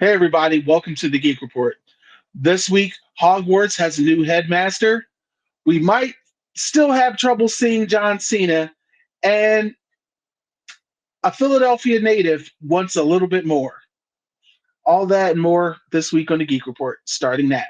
Hey, everybody, welcome to the Geek Report. This week, Hogwarts has a new headmaster. We might still have trouble seeing John Cena, and a Philadelphia native wants a little bit more. All that and more this week on the Geek Report, starting now.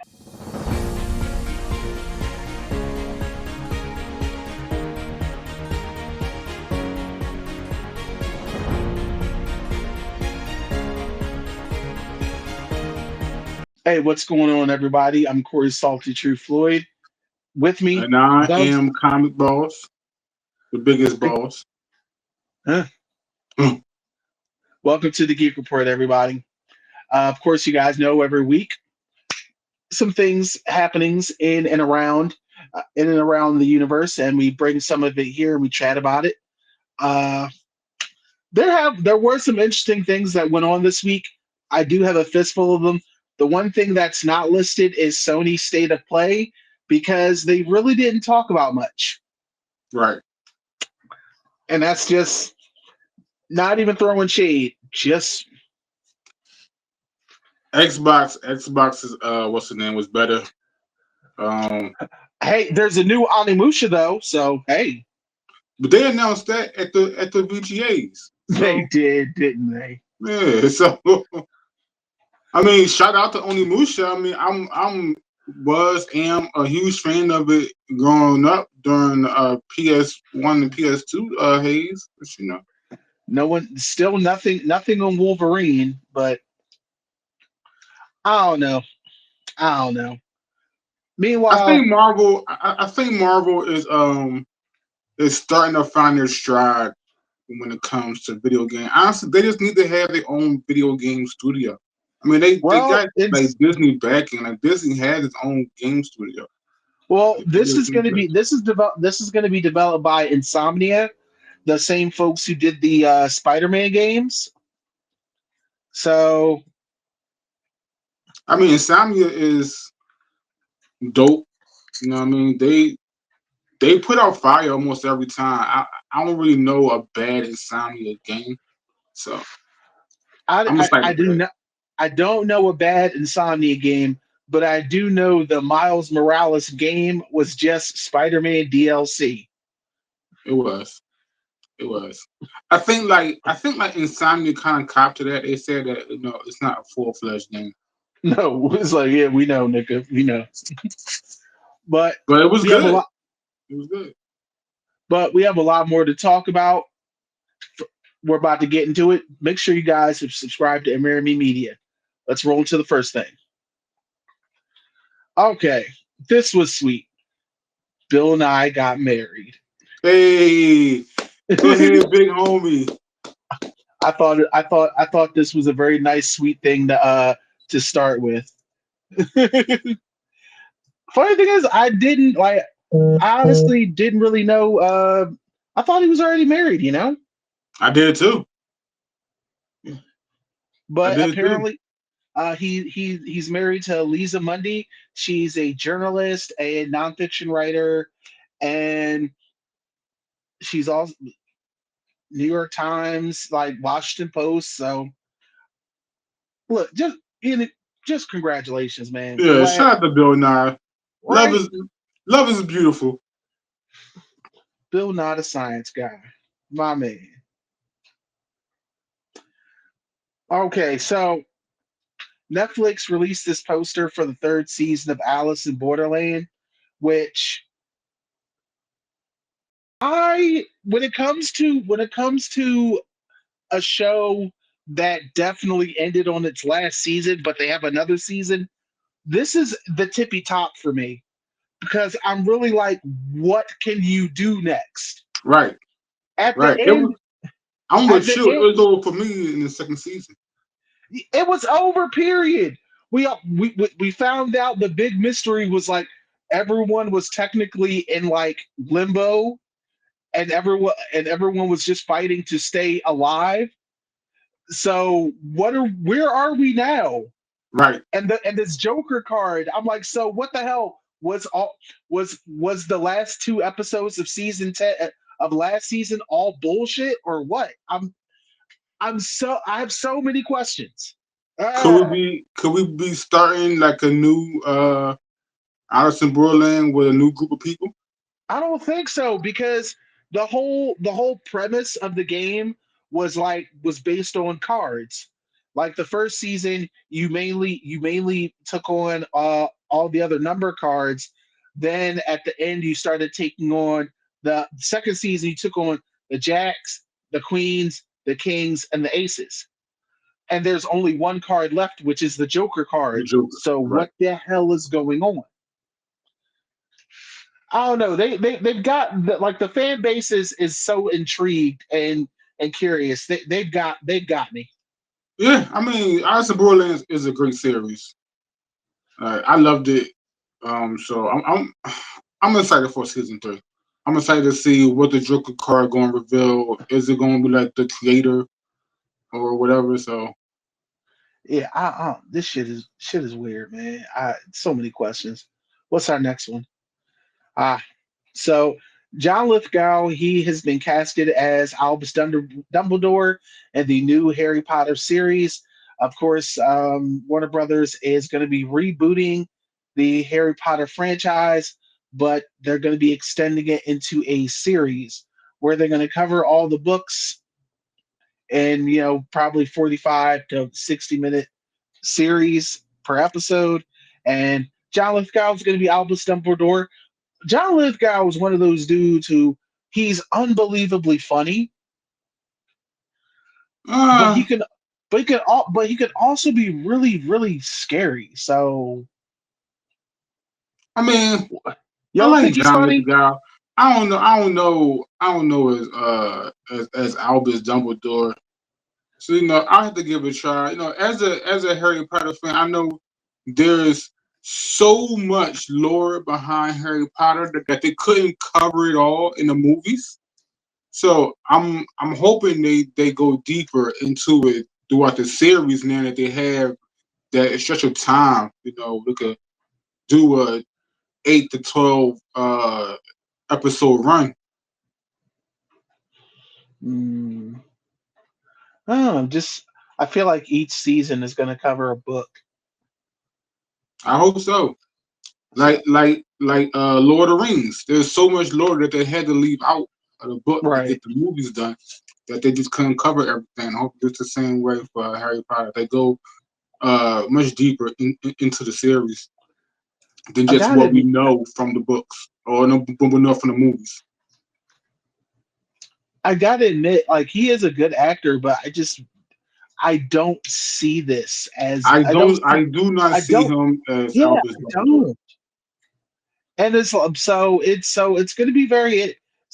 Hey, what's going on, everybody? I'm Corey Salty True Floyd. With me, And I Dubs. am Comic Boss, the biggest boss. Huh. Welcome to the Geek Report, everybody. Of course, you guys know every week some things happenings in and around the universe, and we bring some of it here and we chat about it. Uh, there were some interesting things that went on this week. I do have a fistful of them. The one thing that's not listed is Sony's state of play because they really didn't talk about much, Right. and that's just not even throwing shade. Just Xbox is what's the name was better. Um hey, there's a new Onimusha though, so hey, but they announced that at the VGAs. they So did, didn't they? yeah, so I mean shout out to Onimusha. I mean am a huge fan of it growing up during PS1 and PS2 haze, but. No one, still nothing on Wolverine, but I don't know. I don't know. I Meanwhile, think Marvel is starting to find their stride when it comes to video game. Honestly, they just need to have their own video game studio. I mean, they well, got like it's Disney backing. Like Disney has its own game studio. well, Like, they this just is need going to to- be this is going to be developed by Insomnia, the same folks who did the Spider-Man games. So, I mean, Insomnia is dope. You know what I mean? They put out fire almost every time. I don't really know a bad Insomnia game, so I'm I excited for do that. not I don't know a bad Insomnia game, but I do know the Miles Morales game was just Spider-Man DLC. It was. It was. I think like Insomnia kind of copped to that. They said that it's not a full fledged game, No, it's like yeah, we know, Nika, we know. But but it was we have a good. lot. It was good. But we have a lot more to talk about. We're about to get into it. Make sure you guys have subscribed to Amerime Media. Let's roll into the first thing. Okay, this was sweet. Bill and I got married. Hey, go I ahead, big homie. I thought this was a very nice, sweet thing to start with. Funny thing is, I didn't like. I honestly didn't really know. I thought he was already married, I did too. I but did too. apparently he's married to Lisa Mundy. She's a journalist, a nonfiction writer, and she's also New York Times, like Washington Post. So look, just congratulations, man. Yeah, Glad, shout out to Bill Nye. Love right? is love is beautiful. Bill Nye the Science Guy, my man. Okay, so Netflix released this poster for the third season of Alice in Borderland, which I when it comes to a show that definitely ended on its last season, but they have another season, this is the tippy top for me because I'm really like, what can you do next? Right, At the right. It was. end, I'm at with the you. It end, was over for me in the second season. it was over. Period. We found out the big mystery was like everyone was technically in like limbo, and everyone was just fighting to stay alive. So where are we now? Right. And this Joker card, I'm like, so what the hell was the last two episodes of season 10 of last season all bullshit or what? I have so many questions. Could we be starting like a new Alice in Borderland with a new group of people? I don't think so because the whole premise of the game was based on cards. Like the first season, you mainly took on all the other number cards. Then at the end, you started taking on the second season. You took on the jacks, the queens, the kings, and the aces. And there's only one card left, which is the Joker The card. Joker, So right? what the hell is going on? I don't know. They've got like the fan base is so intrigued and curious. They've got me. Yeah, I mean, Alice in Borderland is a great series. I loved it. So I'm excited for season three. I'm excited to see what the Joker card going to reveal. Is it going to be like the creator or whatever? So Yeah, this shit is weird, man. So many questions. What's our next one? Ah, so John Lithgow, he has been casted as Albus Dumbledore in the new Harry Potter series. Of course, Warner Brothers is going to be rebooting the Harry Potter franchise, but they're going to be extending it into a series where they're going to cover all the books in, probably 45 to 60-minute series per episode. And John Lithgow is going to be Albus Dumbledore. John Lithgow is one of those dudes who he's unbelievably funny, but he uh, can, but he can also be really, really scary. So I mean, you I don't like think he's John funny? Lithgow. I don't know. I don't know. I don't know as Albus Dumbledore. So I have to give it a try. As a Harry Potter fan, I know there's so much lore behind Harry Potter that they couldn't cover it all in the movies. So I'm hoping they go deeper into it throughout the series now that they have that stretch of time. We could do a 8 to 12 episode run. Mm, I don't know. Just I feel like each season is going to cover a book. I hope so. So Like Lord of the Rings. There's so much lore that they had to leave out of the book to right. get the movies done that they just couldn't cover everything. I hope it's the same way for Harry Potter. They go much deeper into the series than I just gotta what we admit, know from the books or no, what we know from the movies. like he is a good actor, but I don't see this as I I don't don't. see I do not I see don't him as yeah, Albus I Dumbledore. don't. And it's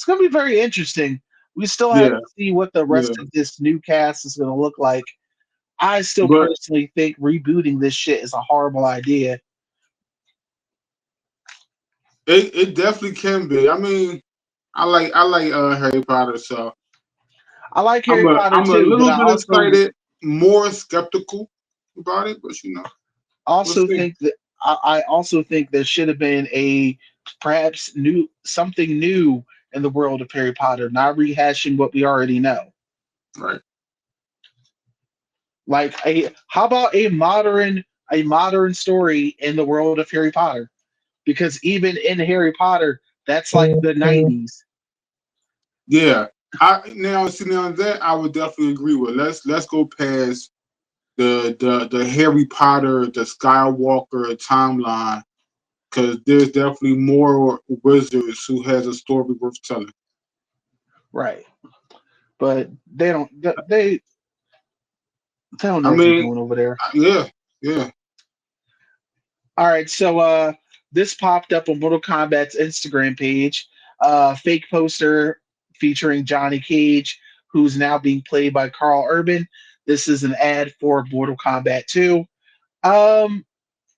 going to be very interesting. We still have Yeah, to see what the yeah. rest of this new cast is going to look like. I still But personally think rebooting this shit is a horrible idea. it definitely can be. I mean, I like Harry Potter, so I like I'm Harry a Potter I'm a too, but little I bit also excited, more skeptical about it, but we'll also see. think that I also think there should have been a perhaps new something new in the world of Harry Potter, not rehashing what we already know. Right. Like a how about a modern story in the world of Harry Potter? Because even in Harry Potter, that's like the 90s. Yeah. Now that I would definitely agree with. Let's go past the Harry Potter, the Skywalker timeline, because there's definitely more wizards who has a story worth telling. Right. But they don't I know what they're mean, doing over there. yeah, yeah. All right, so this popped up on Mortal Kombat's Instagram page. Fake poster featuring Johnny Cage, who's now being played by Carl Urban. This is an ad for Mortal Kombat 2. Um,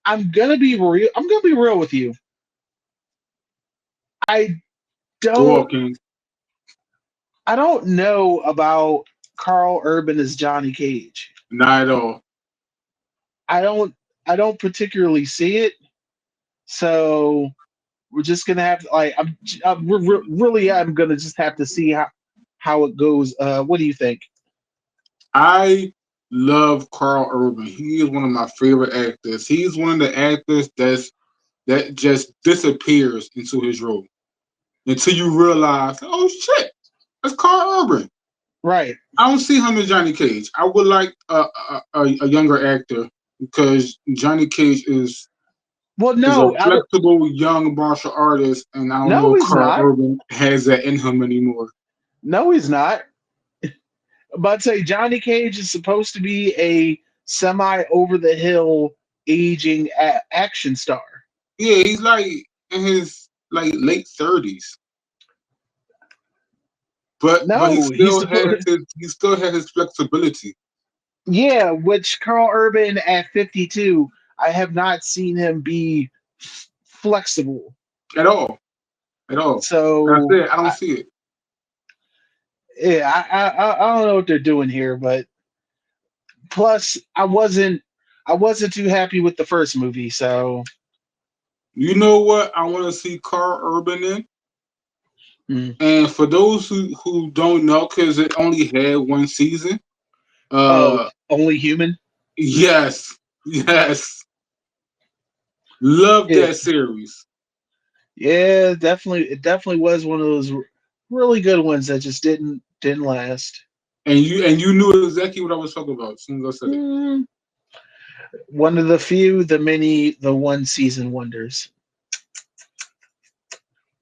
I'm gonna be real. I'm gonna be real with you. I Go don't. off, King. I don't know about Carl Urban as Johnny Cage. Not at all. I don't. I don't particularly see it. So we're just gonna have like really I'm gonna just have to see how it goes. What do you think? love Carl Urban. He is one of my favorite actors. He's one of the actors that just disappears into his role until you realize, oh shit, that's Carl Urban. Right. I don't see him as Johnny Cage. I would like a younger actor because Johnny Cage Well, is a no, out of flexible young martial artist, and I don't know no, if he's Carl not. Urban has that in him anymore. No, he's not. But say Johnny Cage is supposed to be a semi over the hill aging action star. Yeah, he's like in his like late 30s, but No, he's supposed. he still has his flexibility Yeah, which Carl Urban at 52, I have not seen him be flexible. at all, at all. Like I So said, I don't see it. yeah, I don't know what they're doing here, but plus I wasn't too happy with the first movie, so You know what? I want to see Carl Urban in. mm. And for those who don't know, because it only had one season, Oh, uh, only human. yes, yes, love Yeah, that series. yeah, definitely. It definitely was one of those really good ones that just didn't last. And you knew exactly what I was talking about as soon as I said it. Mm, one of the few, the many, the one season wonders.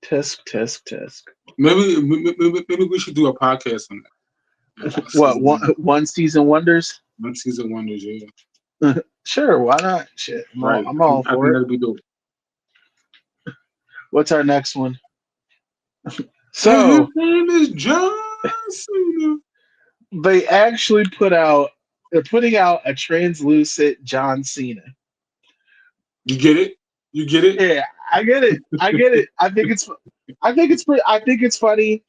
Tisk tisk tisk. Maybe we should do a podcast on that. What Season one, one season wonders? one season wonders. Yeah, Sure, why not? Shit, right. I'm all I for think it. that'd be dope. What's our next one? And his So name is John Cena. they actually they're putting out a translucent John Cena. You get it? You get it? Yeah, I get it. I get it. I think it's funny.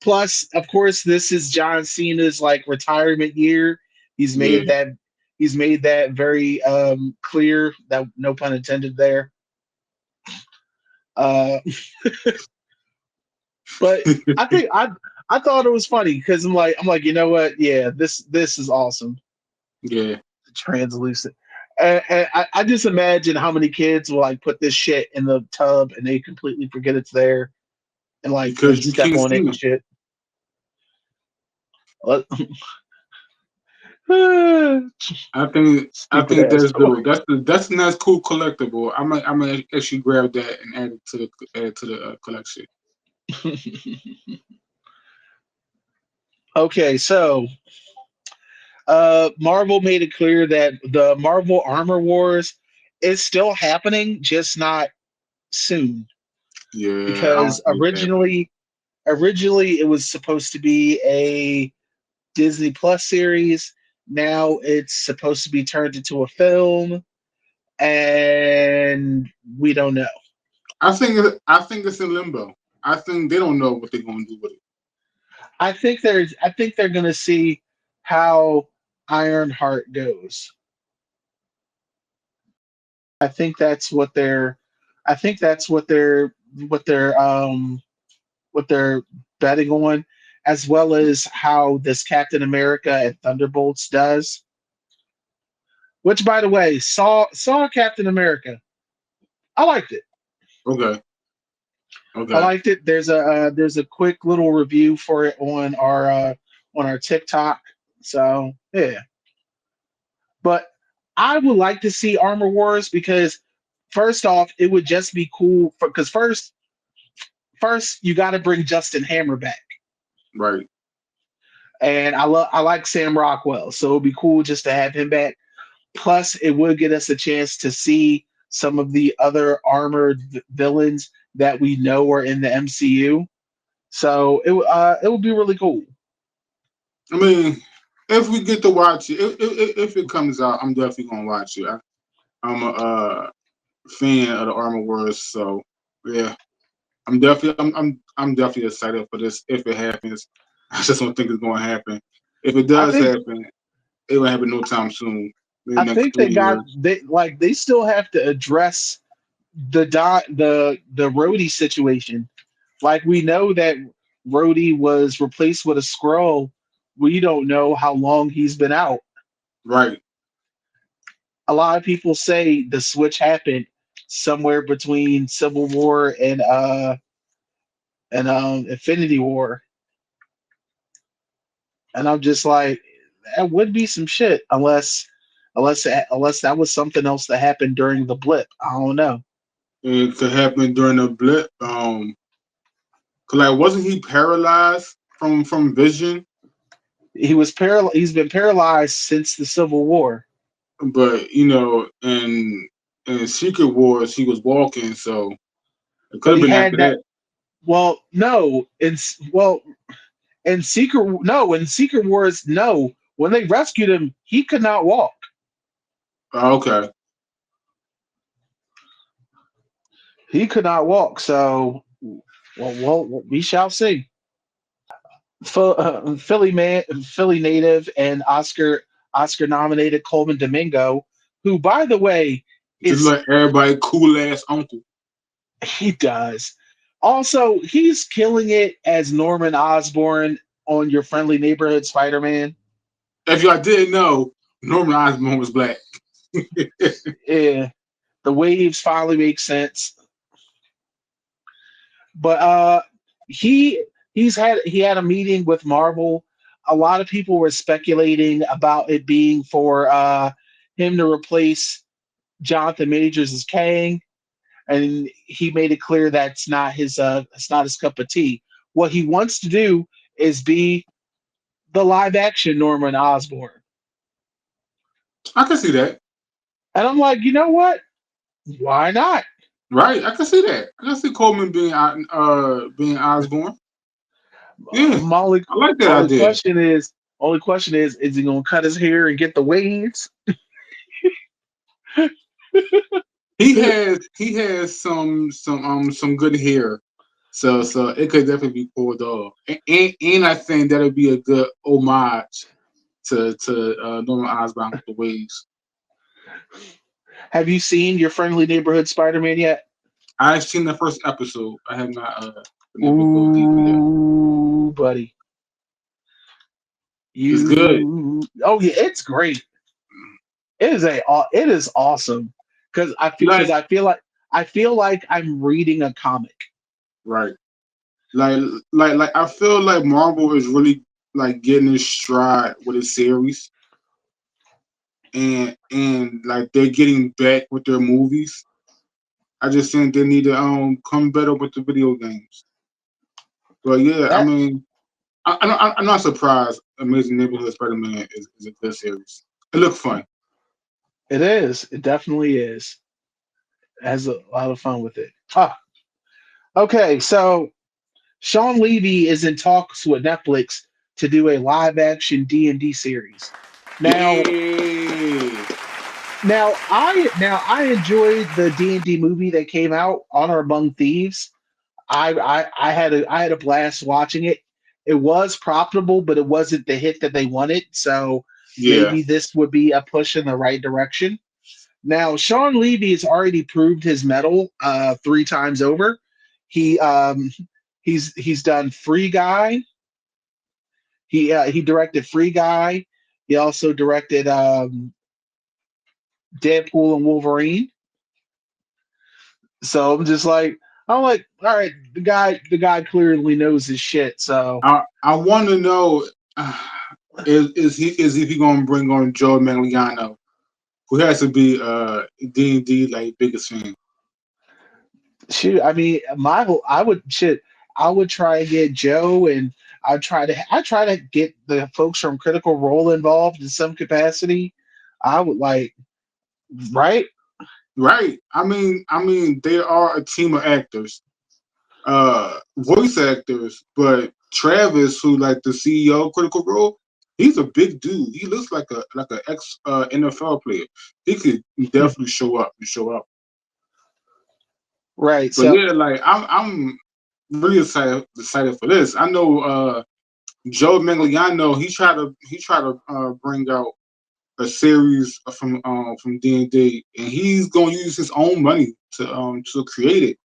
Plus, of course, this is John Cena's like retirement year. He's made Yeah. that he's made that very clear, that no pun intended there. Uh but I think I thought it was funny because I'm like, you know what? Yeah, this is awesome. Yeah. Translucent. And I just imagine how many kids will like put this shit in the tub and they completely forget it's there and like Because then you step can't on see it and him. shit. I Stupid think ass that's dope. toys. That's a nice cool collectible. I might actually grab that and add it to the collection. Okay, so Marvel made it clear that the Marvel Armor Wars is still happening, just not soon. Yeah, I don't Because see it happening. originally it was supposed to be a Disney Plus series. Now it's supposed to be turned into a film, and we don't know. I think it's in limbo. I think they don't know what they're gonna do with it. I think they're gonna see how Ironheart goes. I think that's what they're I think that's what they're what they're betting on, as well as how this Captain America and Thunderbolts does. Which, by the way, saw Captain America. I liked it. Okay. I Okay. liked it. There's a quick little review for it on our TikTok. So yeah, but I would like to see Armor Wars because first off, it would just be cool because first you got to bring Justin Hammer back, Right. and I like Sam Rockwell, so it'd be cool just to have him back. Plus, it would get us a chance to see some of the other armored villains that we know are in the MCU. So it would be really cool. I mean, if we get to watch it, if it comes out, I'm definitely gonna watch it. I'm a fan of the Armor Wars, so yeah, I'm definitely excited for this if it happens. I just don't think it's gonna happen. If it I does think happen, it will happen no time soon. Maybe I next think three years. they still have to address the Rhodey situation. Like we know that Rhodey was replaced with a scroll. We don't know how long he's been out. Right. A lot of people say the switch happened somewhere between Civil War and Infinity War, and I'm just like, that would be some shit unless that was something else that happened during the blip. I don't know. It could happen during a blip. 'Cause like wasn't he paralyzed from vision? He's been paralyzed since the Civil War, But in Secret Wars he was walking, so it could but have he been after had that. that. Well, no, in Secret Wars, no. When they rescued him, he could not walk. Oh, okay. He could not walk. So, we shall see. Philly native and Oscar nominated Coleman Domingo, who, by the way, Just is like everybody cool ass uncle. he does. Also, he's killing it as Norman Osborn on Your Friendly Neighborhood Spider-Man. If y'all didn't know, Norman Osborn was black. Yeah, the waves finally make sense. But he had a meeting with Marvel. A lot of people were speculating about it being for him to replace Jonathan Majors as Kang, and he made it clear it's not his cup of tea. What he wants to do is be the live action Norman Osborn. I can see that. And I'm like, you know what? Why not? Right, I can see that. I can see Coleman being Osborn. Yeah, My only I like that only idea. question is is he gonna cut his hair and get the waves? He has some good hair, so it could definitely be pulled off. And I think that'll be a good homage to Norman Osborn with the waves. Have you seen Your Friendly Neighborhood Spider-Man yet? I've seen the first episode. I have not been able to go deeper yet. Ooh, buddy. It's good. Oh yeah, it's great. It is awesome because Like I feel like I'm reading a comic. right. Like like I feel like Marvel is really like getting its stride with its series, and like they're getting back with their movies. I just think they need to come better with the video games. But yeah, I That mean, I'm not surprised. Amazing Neighborhood Spider-Man is a good series. It looked fun. it is. It definitely is. It has a lot of fun with it. Ah, okay. So Sean Levy is in talks with Netflix to do a live action D&D series. Now, Yay! now I enjoyed the D&D movie that came out, Honor Among Thieves. I had a blast watching it. It was profitable, but it wasn't the hit that they wanted. So Yeah, maybe this would be a push in the right direction. Now, Sean Levy has already proved his mettle three times over. He he's done Free Guy. He directed Free Guy. He also directed Deadpool and Wolverine. So I'm like, all right, the guy clearly knows his shit. So I want to know is he gonna bring on Joe Manganiello, who has to be D&D like biggest fan. shoot, I mean, I would try and get Joe, and I try to get the folks from Critical Role involved in some capacity. I would like, right? Right. I mean, they are a team of actors, voice actors. But Travis, who like the CEO of Critical Role, he's a big dude. He looks like a ex NFL player. He could definitely show up. Right. But So yeah, like I'm really excited for this. I know Joe Manganiello. He tried to bring out a series from D&D, and he's gonna use his own money to create it.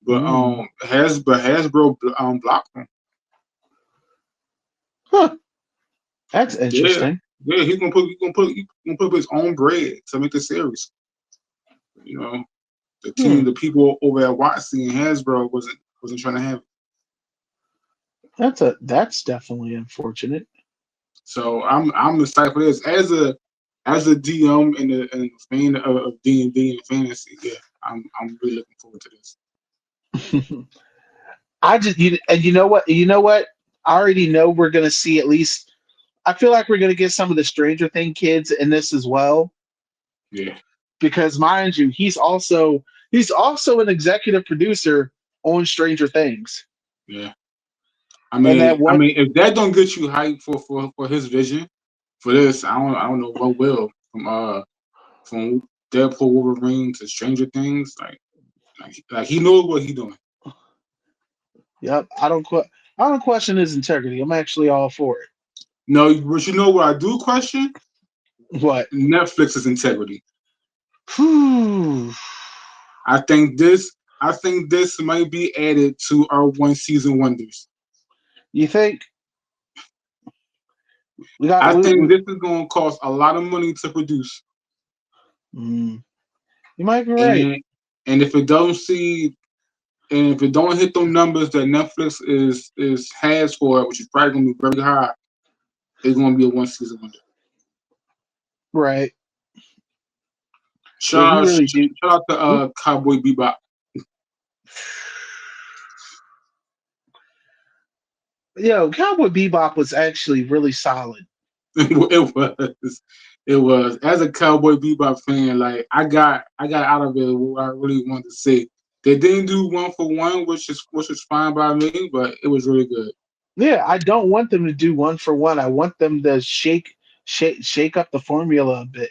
But mm, Hasbro blocked him. huh, that's Yeah, interesting. Yeah, he's gonna put up his own bread to make the series. You know, Hmm. the people over at Watson and Hasbro wasn't trying to have it. That's definitely unfortunate. So I'm excited for this as a DM and a fan of D&D and fantasy. Yeah, I'm really looking forward to this. I just and you know what? You know what? I already know we're gonna see at least. I feel like we're gonna get some of the Stranger Thing kids in this as well, Yeah, because mind you, he's also an executive producer on Stranger Things, yeah. and that I one mean, if that don't get you hyped for his vision for this, I don't know what will from Deadpool Wolverine to Stranger Things. Like he knows what he doing. Yep, I don't question his integrity. I'm actually all for it. No, but you know what I do question? What? Netflix's integrity. Whew. I think this might be added to our one season wonders. You think we got? I think this is going to cost a lot of money to produce, Mm, you might be right. and and if it don't see and if it don't hit those numbers that Netflix is has for it, which is probably going to be very high, it's going to be a one season wonder. Right. Yeah, we Shout, really do. shout out to We, Cowboy Bebop. Cowboy Bebop was actually really solid. It was. It was. As a Cowboy Bebop fan, like I got out of it what I really wanted to see. They didn't do one for one, which is fine by me, but it was really good. Yeah, I don't want them to do one for one. I want them to shake up the formula a bit.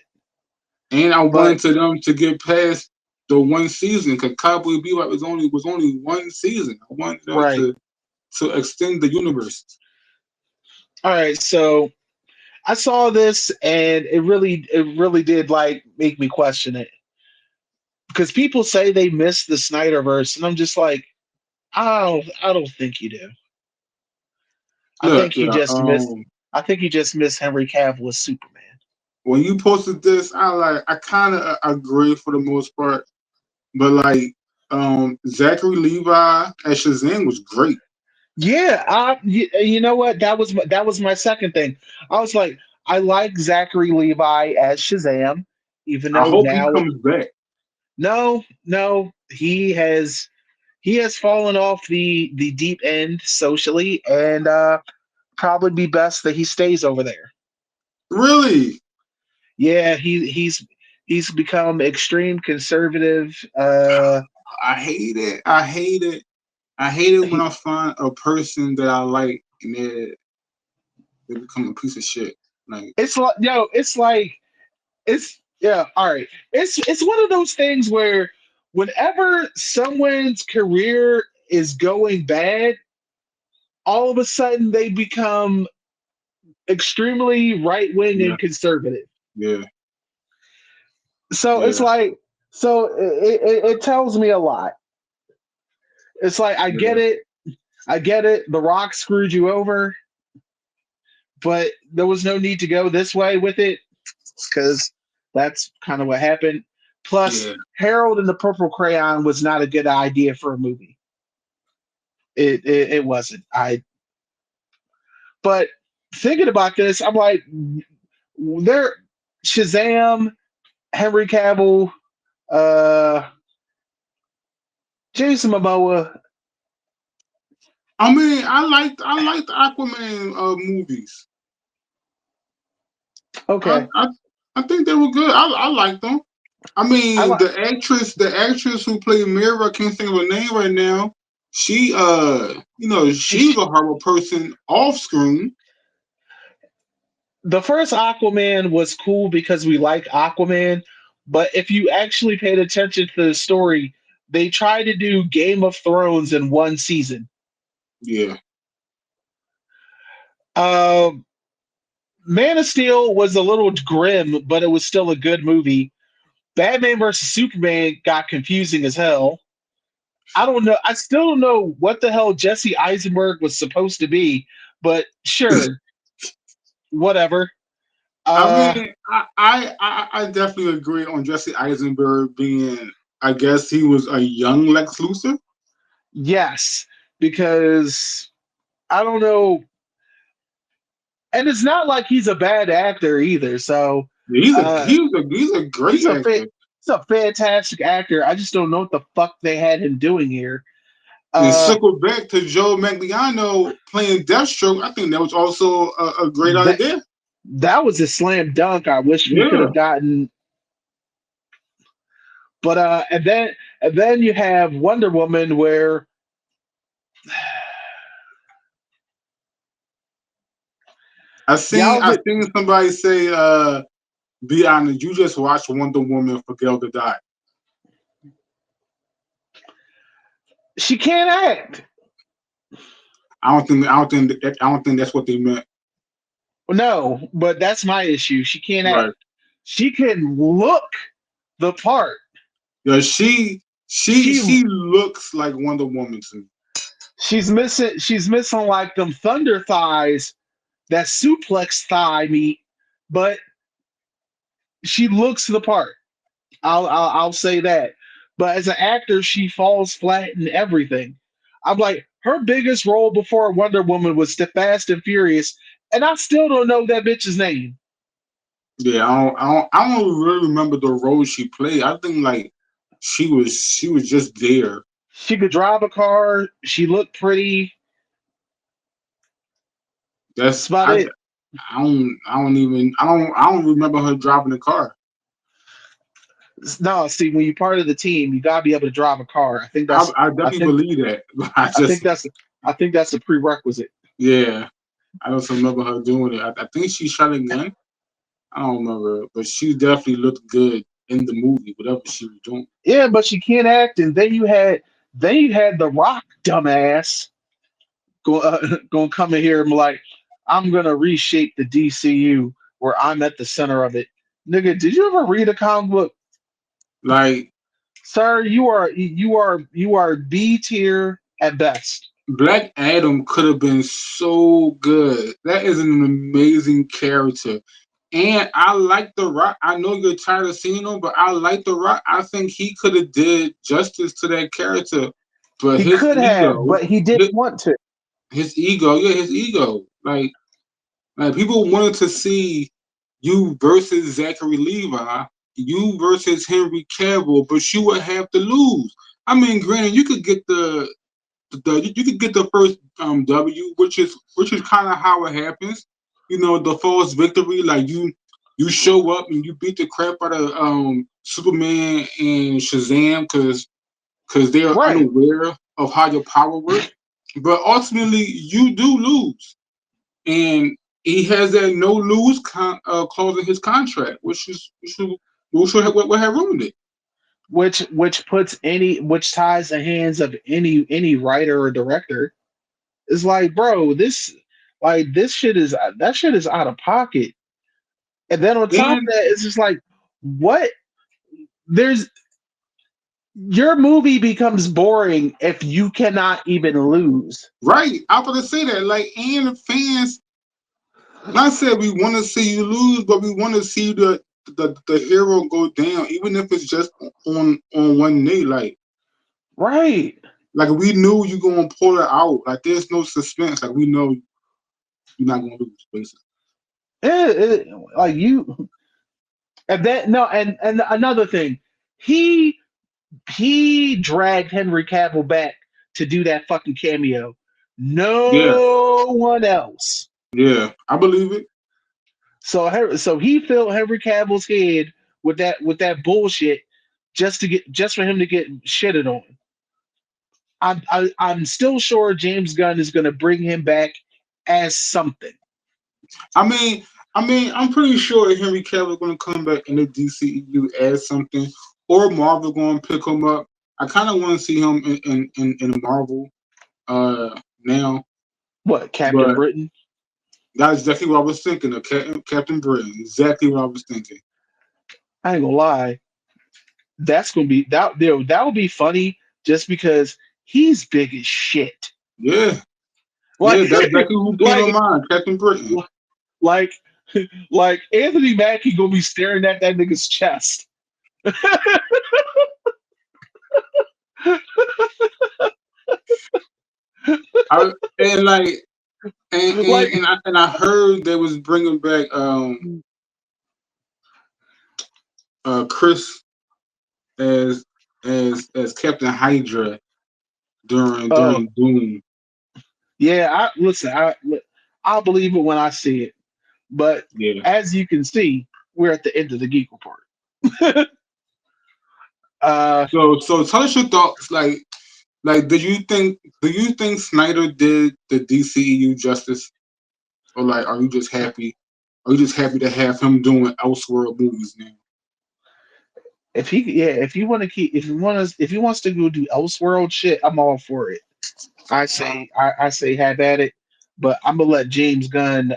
And I But wanted to them to get past the one season because Cowboy Bebop was only one season. I wanted them right. to extend the universe. All right, so I saw this and it really did like make me question it. Because people say they missed the Snyderverse, and I'm just like, I don't think you do. I Look, think you yeah. just missed I think you just missed Henry Cavill as Superman. When you posted this, I kind of agree for the most part. But like Zachary Levi as Shazam was great. Yeah, you know what? That was my second thing. I was like, I like Zachary Levi as Shazam, even I though hope he now comes back. no, he has fallen off the deep end socially, and probably be best that he stays over there. Really, Yeah, he's become extreme conservative. I hate it. I hate it. I hate it when He, I find a person that I like and they become a piece of shit. Like, it's like it's yeah, all right. It's one of those things where whenever someone's career is going bad, all of a sudden they become extremely right wing yeah, and conservative. yeah, So it's yeah, like it tells me a lot. It's like yeah, I get it. The Rock screwed you over, but there was no need to go this way with it because that's kind of what happened. Plus, yeah. Harold and the Purple Crayon was not a good idea for a movie. It wasn't. But thinking about this, I'm like, there, Shazam, Henry Cavill, uh, Jason Momoa. I liked the Aquaman movies. I, Okay, I I think they were good. I liked them. I I mean, like. the actress who played Mira, I can't think of her name right now. She, she's a horrible person off screen. The first Aquaman was cool because we like Aquaman, but if you actually paid attention to the story, they tried to do Game of Thrones in one season. Yeah, Um, Man of Steel was a little grim, but it was still a good movie. Batman versus Superman got confusing as hell. I don't know. I still don't know what the hell Jesse Eisenberg was supposed to be, but sure, whatever. I Uh, mean, I definitely agree on Jesse Eisenberg being. I guess he was a young Lex Luthor. yes, because I don't know, and it's not like he's a bad actor either. So, uh, He's a he's great a fa- actor. he's a fantastic actor. I just don't know what the fuck they had him doing here. And Uh, circle back to Joe Manganiello playing Deathstroke. I think that was also a great that idea. that was a slam dunk. I wish we could Yeah, have gotten, but and then you have Wonder Woman where I Galvin seen somebody say, "Be honest, you just watched Wonder Woman for Gal to die." she can't act. I don't think that's what they meant. No, but that's my issue. She can't act. Right. She can look the part. Yeah, She she looks like Wonder Woman to me. she's missing like them thunder thighs, that suplex thigh meat, but she looks the part. I'll say that. But as an actor, she falls flat in everything. I'm like, her biggest role before Wonder Woman was the Fast and Furious, and I still don't know that bitch's name. Yeah, I don't really remember the role she played. I think like she was just there. She could drive a car. She looked pretty. That's That's about it. I don't remember her driving the car. No, see, when you're part of the team, you gotta be able to drive a car. I think that's. I I definitely think. believe that. But I I think just that's. I think that's a prerequisite. yeah, I don't remember her doing it. I think she shot a gun. I don't remember, but she definitely looked good in the movie, whatever she was doing. Yeah, but she can't act. And then you had the Rock dumbass going to come in here and be like, I'm gonna reshape the DCU where I'm at the center of it. Nigga, did you ever read a comic book? Like Sir, you are B tier at best. Black Adam could have been so good. That is an amazing character. And I like The Rock. I know you're tired of seeing him, but I like The Rock. I think he could have did justice to that character. But He could have, but he didn't want to. his ego. Like people wanted to see you versus Zachary Levi, you versus Henry Cavill, but you would have to lose. I mean, granted, you could get you could get the first W, which is kind of how it happens. You know, the false victory, like you show up and you beat the crap out of Superman and Shazam because they're Right. unaware of how your power works. But ultimately, you do lose, and he has that no lose clause in his contract, which have ruined it. Which ties the hands of any writer or director. It's like, bro, this shit is that shit is out of pocket. And then on top of And that, it's just like, what? There's Your movie becomes boring if you cannot even lose. right, I'm gonna say that. Like, and the fans, not said we want to see you lose, but we want to see the hero go down, even if it's just on one knee. Right. Like we knew you gonna pull it out. Like there's no suspense. Like we know you're not gonna lose, basically. Like you and then no and another thing, he he dragged Henry Cavill back to do that fucking cameo. Yeah, No one else. yeah, I believe it. So he filled Henry Cavill's head with that bullshit just for him to get shitted on. I'm still sure James Gunn is going to bring him back as something. I mean, I'm pretty sure Henry Cavill gonna come back in the DCEU as something, or Marvel gonna pick him up. I kind of want to see him in Marvel now, What, Captain but Britain? that's exactly what I was thinking of Captain Britain. Exactly what I was thinking. I ain't gonna lie. That's gonna be that would be funny just because he's big as shit. Yeah, Like yeah, that's exactly who came to like mind. Captain Britain. like Like Anthony Mackie gonna be staring at that nigga's chest. I and like Like, and I heard they was bringing back Chris as as Captain Hydra oh during Doom. yeah, I'll believe it when I see it. But Yeah. as you can see, we're at the end of the Geek Report. uh, So tell us your thoughts. Like do you think Snyder did the DCEU justice, or like are you just happy? Are you just happy to have him doing Elseworld movies now? if he yeah, if you want to keep if he wants to go do Elseworld shit, I'm all for it. I say have at it, but I'm gonna let James Gunn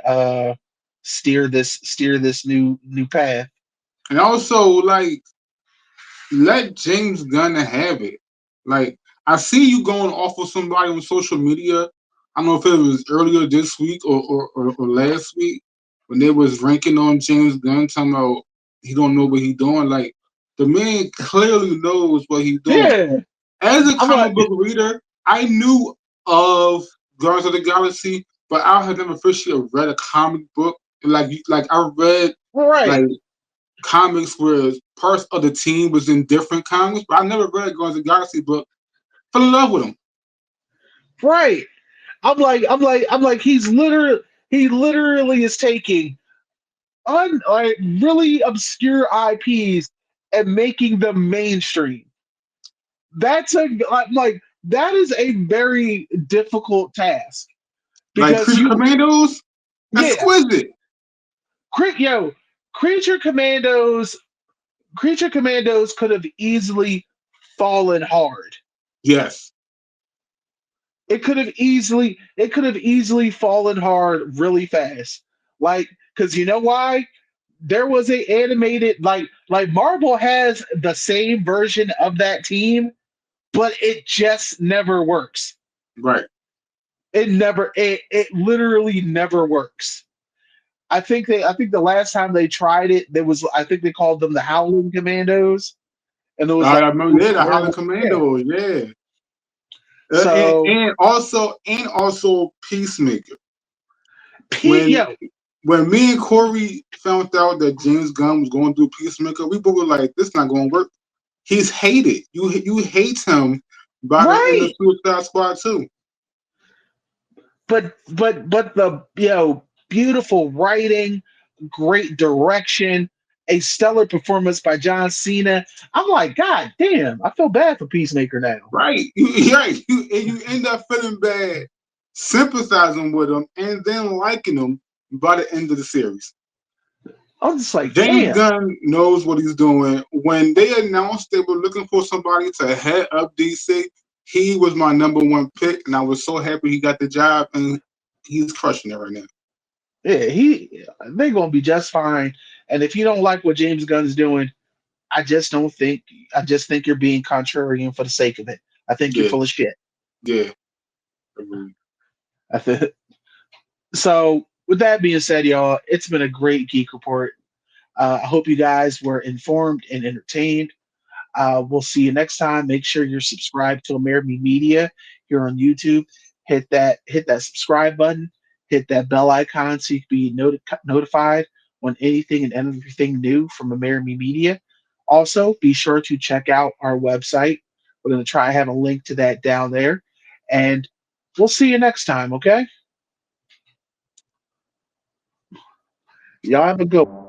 steer this new path. And also like let James Gunn have it. Like I see you going off of somebody on social media. I don't know if it was earlier this week or last week when they was ranking on James Gunn, talking about he don't know what he doing. Like the man clearly knows what he's doing. Yeah, As a I'm like comic book reader, I knew of Guardians of the Galaxy, but I had never officially read a comic book. Like I read right, like comics where parts of the team was in different comics, but I never read Guardians of the Galaxy book. Fell in love with him. right. I'm like he literally is taking like really obscure IPs and making them mainstream. I'm like that is a very difficult task Like because Creature you Commandos, yeah, exquisite. yo, creature commandos creature commandos could have easily fallen hard. Yes. It could have easily fallen hard really fast. Like, because you know why? There was a animated like Marvel has the same version of that team, but it just never works. Right. It literally never works. I think the last time they tried it, there was I think they called them the Howling Commandos, and it was I like remember, yeah, the Holland werewolf. Yeah. Commandos, yeah. So And also Peacemaker. Pete, When yo, when me and Corey found out that James Gunn was going to do Peacemaker, we both were like, "This not going to work." He's hated. You hate him by the end of right? Suicide Squad too. But the beautiful writing, great direction, a stellar performance by John Cena. I'm like, God damn, I feel bad for Peacemaker now. Right. Right. You end up feeling bad, sympathizing with him, and then liking him by the end of the series. I'm just like, James damn. Gunn knows what he's doing. When they announced they were looking for somebody to head up DC, he was my number one pick, and I was so happy he got the job, and he's crushing it right now. Yeah, they're gonna be just fine. And if you don't like what James Gunn's doing, I just don't think I just think you're being contrarian for the sake of it. I think you're Yeah, full of shit. yeah. Agreed. I think so. With that being said, y'all, it's been a great geek report. I hope you guys were informed and entertained. We'll see you next time. Make sure you're subscribed to Amerime Media here on YouTube. Hit that subscribe button. Hit that bell icon so you can be notified when anything and everything new from Amerime Media. Also, be sure to check out our website. We're going to try to have a link to that down there. And we'll see you next time, okay? Y'all have a good one.